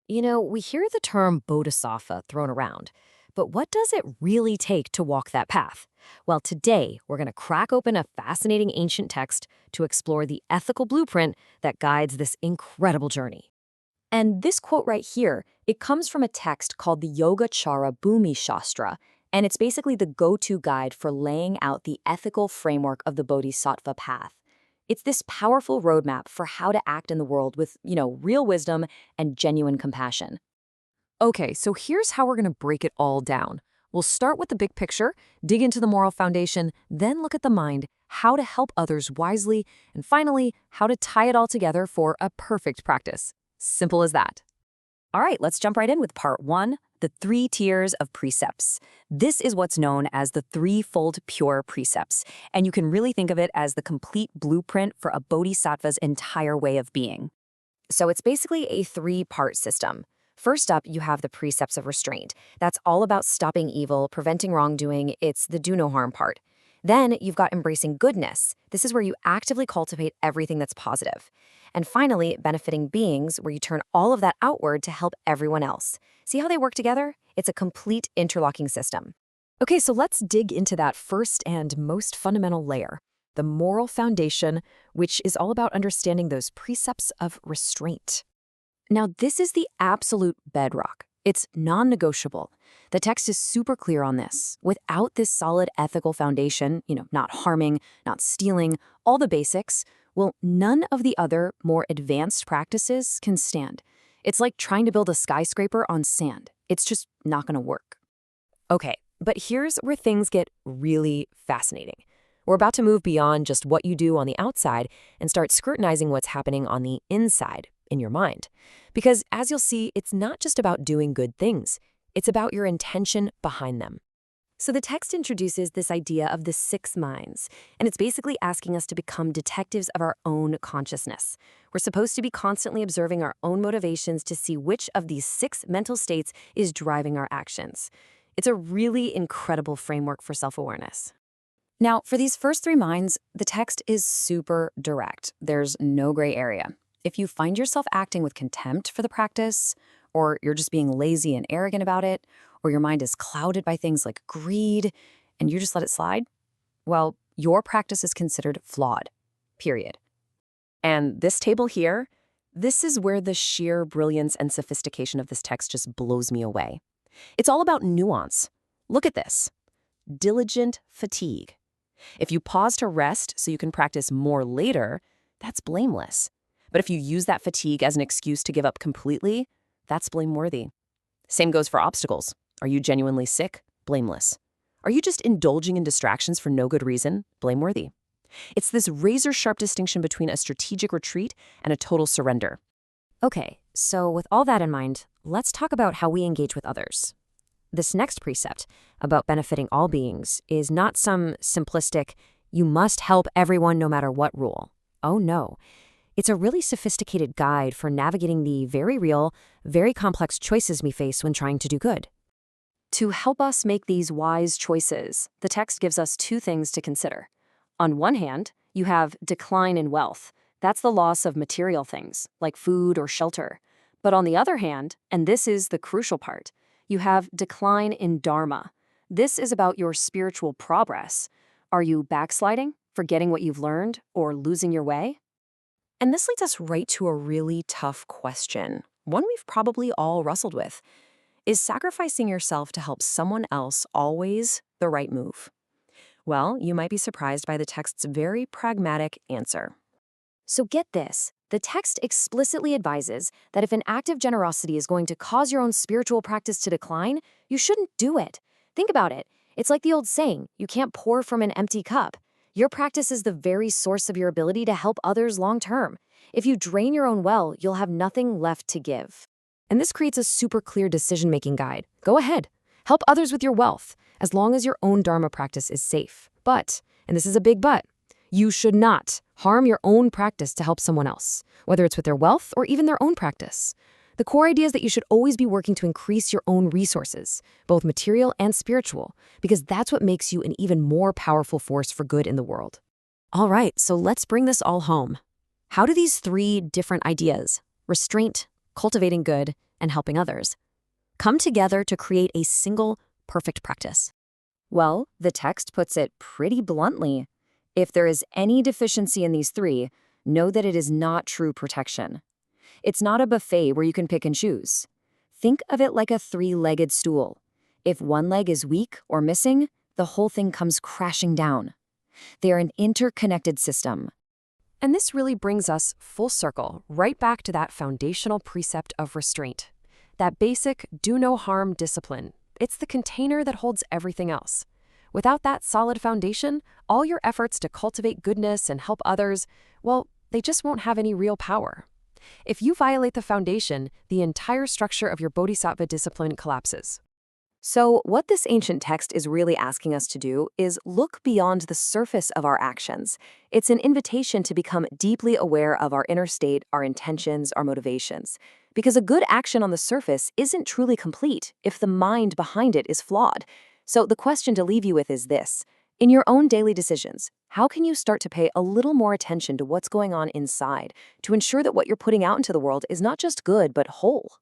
We hear the term bodhisattva thrown around, but what does it really take to walk that path? Well, today we're going to crack open a fascinating ancient text to explore the ethical blueprint that guides this incredible journey. And this quote right here, it comes from a text called the Yogacara Bhumi Shastra, and it's basically the go-to guide for laying out the ethical framework of the bodhisattva path. It's this powerful roadmap for how to act in the world with, real wisdom and genuine compassion. Okay, so here's how we're going to break it all down. We'll start with the big picture, dig into the moral foundation, then look at the mind, how to help others wisely, and finally, how to tie it all together for a perfect practice. Simple as that. All right, let's jump right in with part one, the 3 tiers of precepts. This is what's known as the threefold pure precepts, and you can really think of it as the complete blueprint for a bodhisattva's entire way of being. So it's basically a 3-part system. First up, you have the precepts of restraint. That's all about stopping evil, preventing wrongdoing. It's the do no harm part. Then you've got embracing goodness. This is where you actively cultivate everything that's positive. And finally, benefiting beings, where you turn all of that outward to help everyone else. See how they work together? It's a complete interlocking system. Okay, so let's dig into that first and most fundamental layer, the moral foundation, which is all about understanding those precepts of restraint. Now, this is the absolute bedrock. It's non-negotiable. The text is super clear on this. Without this solid ethical foundation, not harming, not stealing, all the basics, well, none of the other, more advanced practices can stand. It's like trying to build a skyscraper on sand. It's just not going to work. Okay, but here's where things get really fascinating. We're about to move beyond just what you do on the outside and start scrutinizing what's happening on the inside, in your mind. Because as you'll see, it's not just about doing good things. It's about your intention behind them. So the text introduces this idea of the 6 minds, and it's basically asking us to become detectives of our own consciousness. We're supposed to be constantly observing our own motivations to see which of these 6 mental states is driving our actions. It's a really incredible framework for self-awareness. Now, for these first 3 minds, the text is super direct. There's no gray area. If you find yourself acting with contempt for the practice, or you're just being lazy and arrogant about it, or your mind is clouded by things like greed, and you just let it slide, well, your practice is considered flawed, period. And this table here, this is where the sheer brilliance and sophistication of this text just blows me away. It's all about nuance. Look at this. Diligent fatigue. If you pause to rest so you can practice more later, that's blameless. But if you use that fatigue as an excuse to give up completely, that's blameworthy. Same goes for obstacles. Are you genuinely sick? Blameless. Are you just indulging in distractions for no good reason? Blameworthy. It's this razor-sharp distinction between a strategic retreat and a total surrender. Okay, so with all that in mind, let's talk about how we engage with others. This next precept about benefiting all beings is not some simplistic, you must help everyone no matter what rule. Oh no. It's a really sophisticated guide for navigating the very real, very complex choices we face when trying to do good. To help us make these wise choices, the text gives us 2 things to consider. On one hand, you have decline in wealth. That's the loss of material things, like food or shelter. But on the other hand, and this is the crucial part, you have decline in dharma. This is about your spiritual progress. Are you backsliding, forgetting what you've learned, or losing your way? And this leads us right to a really tough question, one we've probably all wrestled with. Is sacrificing yourself to help someone else always the right move? Well, you might be surprised by the text's very pragmatic answer. So get this, the text explicitly advises that if an act of generosity is going to cause your own spiritual practice to decline, you shouldn't do it. Think about it. It's like the old saying, you can't pour from an empty cup. Your practice is the very source of your ability to help others long term. If you drain your own well, you'll have nothing left to give. And this creates a super clear decision-making guide. Go ahead. Help others with your wealth, as long as your own Dharma practice is safe. But, and this is a big but, you should not harm your own practice to help someone else, whether it's with their wealth or even their own practice. The core idea is that you should always be working to increase your own resources, both material and spiritual, because that's what makes you an even more powerful force for good in the world. All right, so let's bring this all home. How do these 3 different ideas, restraint, cultivating good, and helping others, come together to create a single, perfect practice. Well, the text puts it pretty bluntly. If there is any deficiency in these three, know that it is not true protection. It's not a buffet where you can pick and choose. Think of it like a three-legged stool. If one leg is weak or missing, the whole thing comes crashing down. They are an interconnected system. And this really brings us full circle, right back to that foundational precept of restraint. That basic do no harm discipline. It's the container that holds everything else. Without that solid foundation, all your efforts to cultivate goodness and help others, well, they just won't have any real power. If you violate the foundation, the entire structure of your bodhisattva discipline collapses. So, what this ancient text is really asking us to do is look beyond the surface of our actions. It's an invitation to become deeply aware of our inner state, our intentions, our motivations. Because a good action on the surface isn't truly complete if the mind behind it is flawed. So, the question to leave you with is this. In your own daily decisions, how can you start to pay a little more attention to what's going on inside to ensure that what you're putting out into the world is not just good, but whole?